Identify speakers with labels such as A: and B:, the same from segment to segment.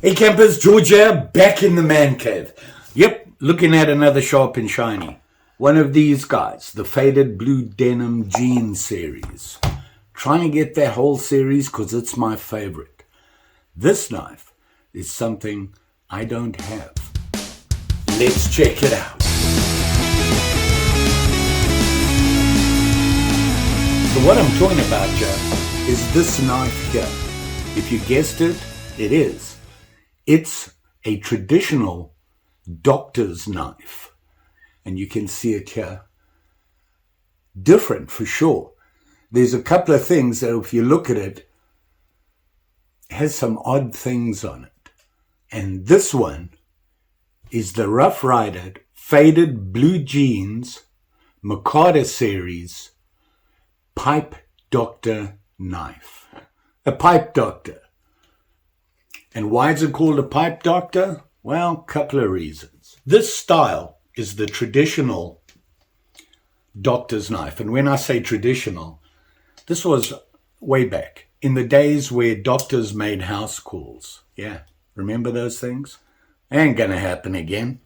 A: Hey campers, George here, back in the man cave. Yep, looking at another sharp and shiny. One of these guys, the Faded Blue Denim Jean series. Trying to get that whole series because it's my favorite. This knife is something I don't have. Let's check it out. So what I'm talking about, Joe, is this knife here. If you guessed it, it is. It's a traditional doctor's knife. And you can see it here. Different for sure. There's a couple of things that if you look at it, has some odd things on it. And this one is the Rough Ryder Faded Blue Jeans Mikado series Pipe Doctor knife. A pipe doctor. And why is it called a pipe doctor? Well, a couple of reasons. This style is the traditional doctor's knife. And when I say traditional, this was way back in the days where doctors made house calls. Yeah, remember those things? Ain't gonna happen again.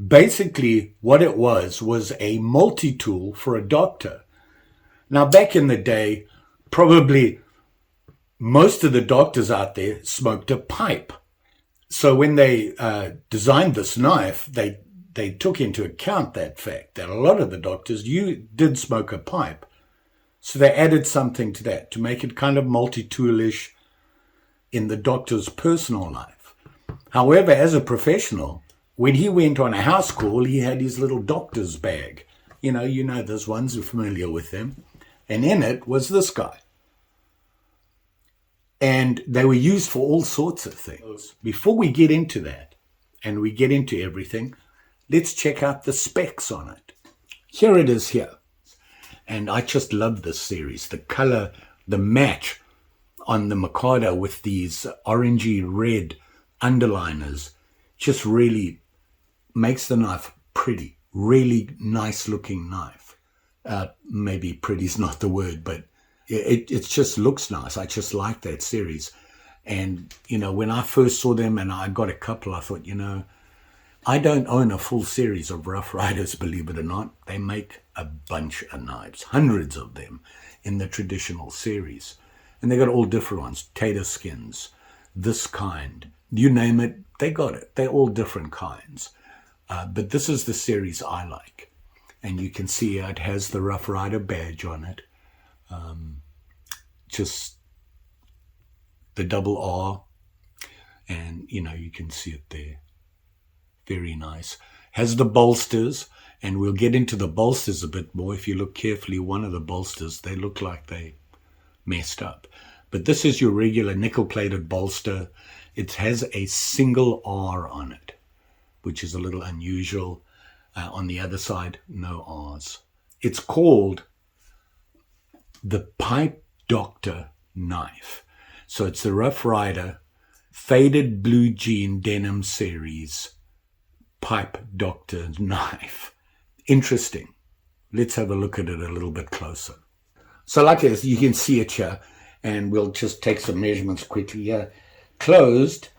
A: Basically, what it was a multi-tool for a doctor. Now, back in the day, probably most of the doctors out there smoked a pipe. So when they designed this knife, they took into account that fact that a lot of the doctors did smoke a pipe. So they added something to that to make it kind of multi-toolish in the doctor's personal life. However, as a professional, when he went on a house call, he had his little doctor's bag. You know those ones, you're familiar with them. And in it was this guy. And they were used for all sorts of things. Before we get into that, and we get into everything, let's check out the specs on it. Here it is here. And I just love this series. The color, the match on the Mikado with these orangey red underliners just really makes the knife pretty. Really nice looking knife. Maybe pretty's not the word, but it just looks nice. I just like that series. And, when I first saw them and I got a couple, I thought, I don't own a full series of Rough Riders, believe it or not. They make a bunch of knives, hundreds of them in the traditional series. And they got all different ones, tater skins, this kind, you name it, they got it. They're all different kinds. But this is the series I like. And you can see it has the Rough Ryder badge on it. Just the double R. And, you can see it there. Very nice. Has the bolsters. And we'll get into the bolsters a bit more. If you look carefully, one of the bolsters, they look like they messed up. But this is your regular nickel-plated bolster. It has a single R on it, which is a little unusual. On the other side, no R's. It's called the Pipe Doctor knife. So it's the Rough Ryder Faded Blue Jean Denim series Pipe Doctor knife. Interesting. Let's have a look at it a little bit closer. So like this, you can see it here, and we'll just take some measurements quickly here. Closed.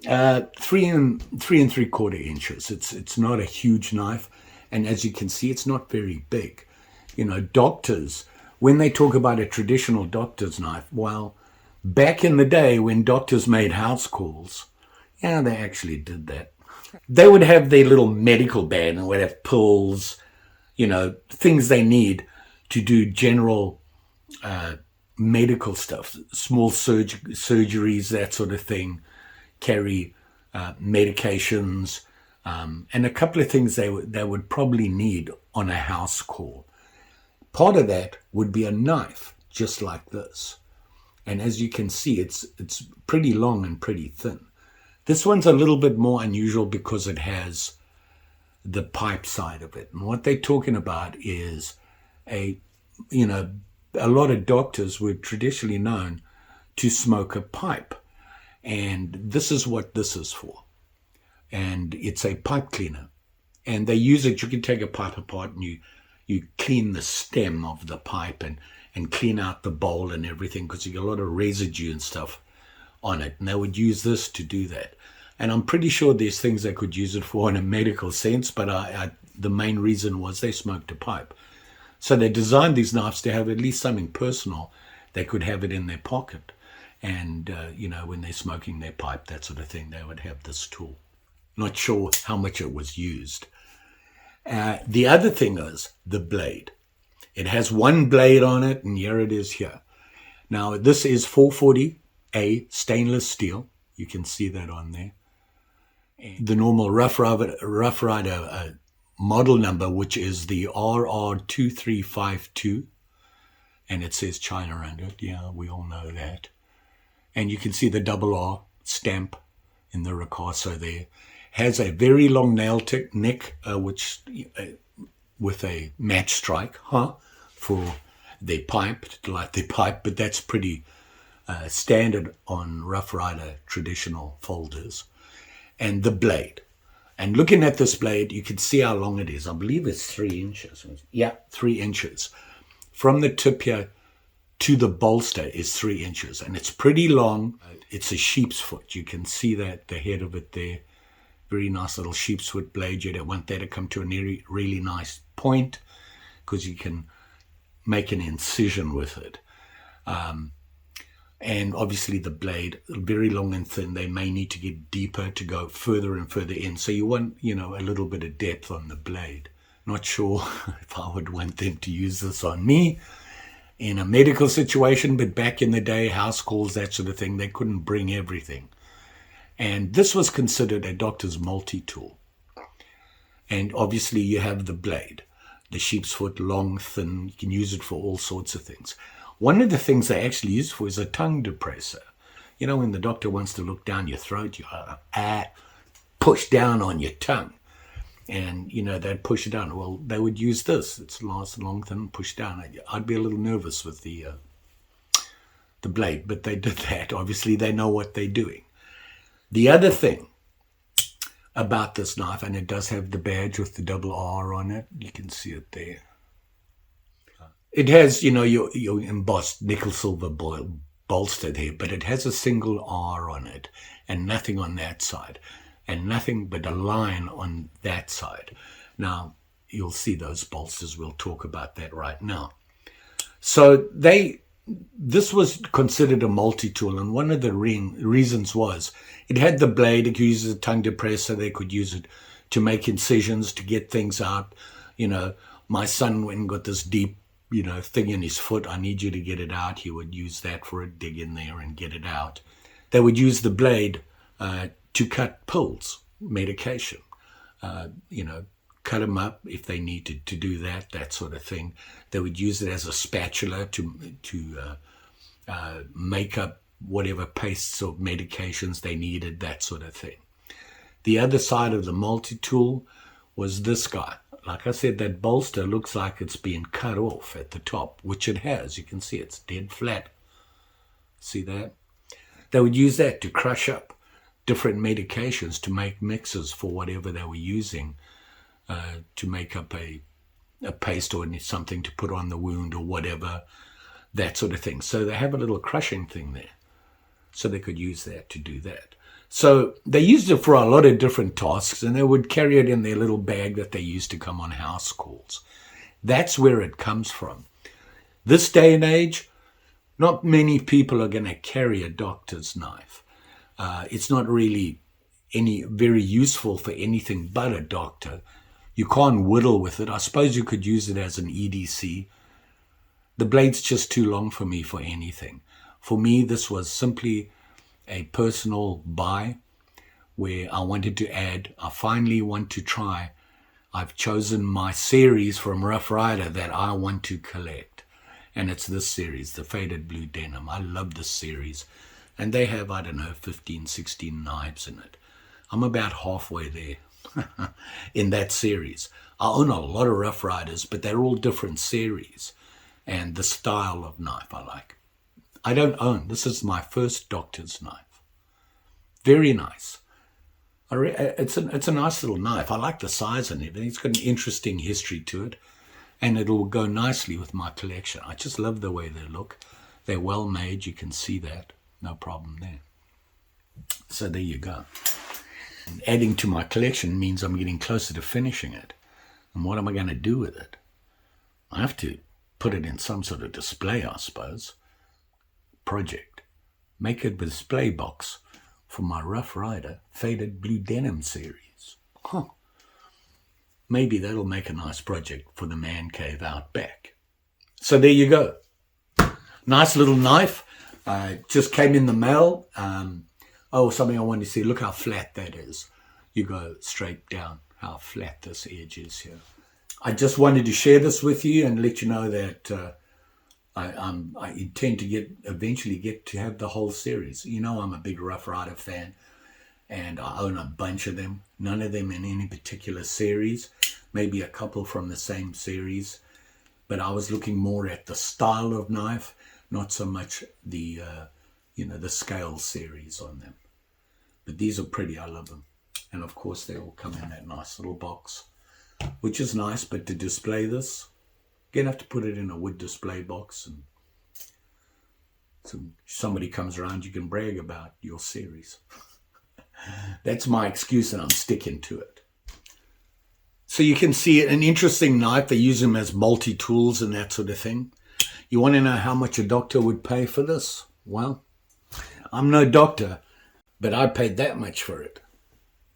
A: 3 3/4 inches. It's not a huge knife, and as you can see, it's not very big. Doctors, when they talk about a traditional doctor's knife, well, back in the day when doctors made house calls, they actually did that. They would have their little medical bag and would have pills, things they need to do general medical stuff, small surgeries, that sort of thing. Carry medications, and a couple of things they would probably need on a house call. Part of that would be a knife, just like this. And as you can see, it's pretty long and pretty thin. This one's a little bit more unusual because it has the pipe side of it. And what they're talking about is a lot of doctors were traditionally known to smoke a pipe. And this is what this is for. And it's a pipe cleaner. And they use it, you can take a pipe apart and you clean the stem of the pipe and clean out the bowl and everything, because you get a lot of residue and stuff on it, and they would use this to do that. And I'm pretty sure there's things they could use it for in a medical sense, but the main reason was they smoked a pipe. So they designed these knives to have at least something personal. They could have it in their pocket. And, when they're smoking their pipe, that sort of thing, they would have this tool. Not sure how much it was used. The other thing is the blade. It has one blade on it, and here it is here. Now, this is 440A stainless steel. You can see that on there. And the normal Rough Ryder model number, which is the RR2352, and it says China under it. Yeah, we all know that. And you can see the double R stamp in the ricasso there. Has a very long nail neck, which with a match strike, for their pipe, to light their pipe, but that's pretty standard on Rough Ryder traditional folders. And the blade. And looking at this blade, you can see how long it is. I believe it's 3 inches. Yeah, 3 inches. From the tip here to the bolster is 3 inches. And it's pretty long. It's a sheep's foot. You can see that, the head of it there. Very nice little sheep's foot blade. You don't want that to come to a really nice point, because you can make an incision with it. And obviously the blade, very long and thin. They may need to get deeper to go further and further in. So you want, a little bit of depth on the blade. Not sure if I would want them to use this on me in a medical situation, but back in the day, house calls, that sort of thing, they couldn't bring everything. And this was considered a doctor's multi-tool. And obviously you have the blade, the sheep's foot, long, thin. You can use it for all sorts of things. One of the things they actually use for is a tongue depressor. When the doctor wants to look down your throat, you push down on your tongue. And, they'd push it down. Well, they would use this. It's nice, long, thin, push down. I'd be a little nervous with the blade, but they did that. Obviously, they know what they're doing. The other thing about this knife, and it does have the badge with the double R on it. You can see it there. It has, your embossed nickel silver bolster there, but it has a single R on it and nothing on that side, and nothing but a line on that side. Now, you'll see those bolsters. We'll talk about that right now. So this was considered a multi-tool, and one of the reasons was it had the blade. It could use a tongue depressor. They could use it to make incisions, to get things out. My son went and got this deep, thing in his foot. I need you to get it out. He would use that for it, dig in there and get it out. They would use the blade to cut pills, medication, cut them up if they needed to do that sort of thing. They would use it as a spatula to make up whatever pastes or medications they needed, that sort of thing. The other side of the multi-tool was this guy. Like I said, that bolster looks like it's been cut off at the top, which it has. You can see it's dead flat. See that? They would use that to crush up different medications, to make mixes for whatever they were using, to make up a paste or something to put on the wound or whatever, that sort of thing. So they have a little crushing thing there. So they could use that to do that. So they used it for a lot of different tasks, and they would carry it in their little bag that they used to come on house calls. That's where it comes from. This day and age, not many people are going to carry a doctor's knife. It's not really very useful for anything but a doctor. You can't whittle with it. I suppose you could use it as an EDC. The blade's just too long for me for anything. For me, this was simply a personal buy where I wanted to add. I finally want to try. I've chosen my series from Rough Ryder that I want to collect. And it's this series, the Faded Blue Denim. I love this series. And they have, 15, 16 knives in it. I'm about halfway there in that series. I own a lot of Rough Ryders, but they're all different series. And the style of knife I like. I don't own. This is my first doctor's knife. Very nice. It's a nice little knife. I like the size and everything. It's got an interesting history to it. And it'll go nicely with my collection. I just love the way they look. They're well made. You can see that. No problem there. So there you go. And adding to my collection means I'm getting closer to finishing it. And what am I going to do with it? I have to put it in some sort of display, I suppose. Project. Make a display box for my Rough Ryder faded blue denim series. Huh. Maybe that'll make a nice project for the man cave out back. So there you go. Nice little knife. Just came in the mail. Something I wanted to see. Look how flat that is. You go straight down, how flat this edge is here. I just wanted to share this with you and let you know that I intend to eventually get to have the whole series. You know, I'm a big Rough Ryder fan, and I own a bunch of them. None of them in any particular series. Maybe a couple from the same series. But I was looking more at the style of knife, not so much the scale series on them. But these are pretty. I love them. And of course, they all come in that nice little box, which is nice. But to display this, you're going to have to put it in a wood display box. And so somebody comes around, you can brag about your series. That's my excuse, and I'm sticking to it. So you can see an interesting knife. They use them as multi-tools and that sort of thing. You want to know how much a doctor would pay for this? Well, I'm no doctor, but I paid that much for it.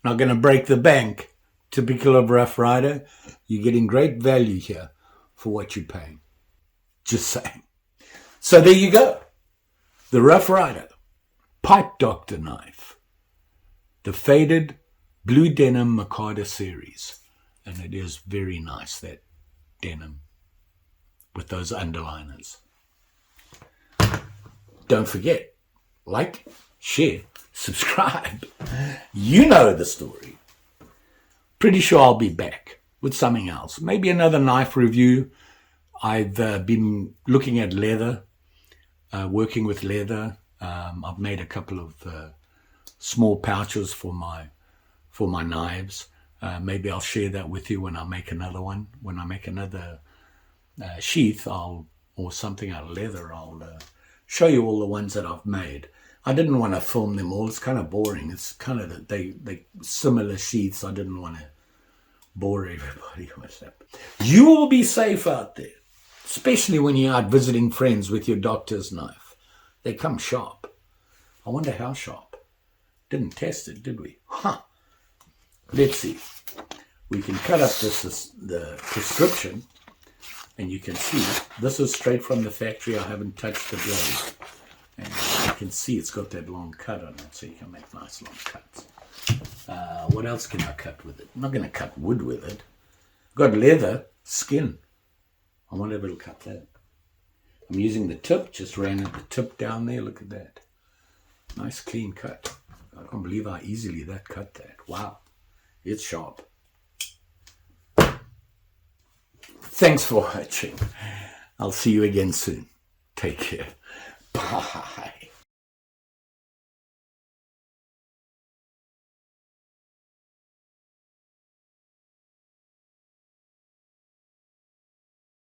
A: Not going to break the bank. Typical of Rough Ryder. You're getting great value here for what you're paying. Just saying. So there you go. The Rough Ryder Pipe Doctor knife. The faded blue denim Mikado series. And it is very nice, that denim with those underliners. Don't forget, like, share, subscribe. You know the story. Pretty sure I'll be back with something else. Maybe another knife review. I've been looking at leather, working with leather. I've made a couple of small pouches for my knives. Maybe I'll share that with you when I make another one. When I make another sheath or something out of leather, I'll show you all the ones that I've made. I didn't want to film them all. It's kind of boring. It's kind of they similar sheaths. I didn't want to bore everybody with that. You will be safe out there, especially when you're out visiting friends with your doctor's knife. They come sharp. I wonder how sharp. Didn't test it, did we? Huh. Let's see. We can cut up the prescription, and you can see this is straight from the factory. I haven't touched the blade, and you can see it's got that long cut on it, so you can make nice long cuts. What else can I cut with it? I'm not going to cut wood with it. I've got leather skin. I wonder if it'll cut that. I'm using the tip. Just ran the tip down there. Look at that. Nice clean cut. I can't believe how easily that cut that. Wow. It's sharp. Thanks for watching. I'll see you again soon. Take care. Bye.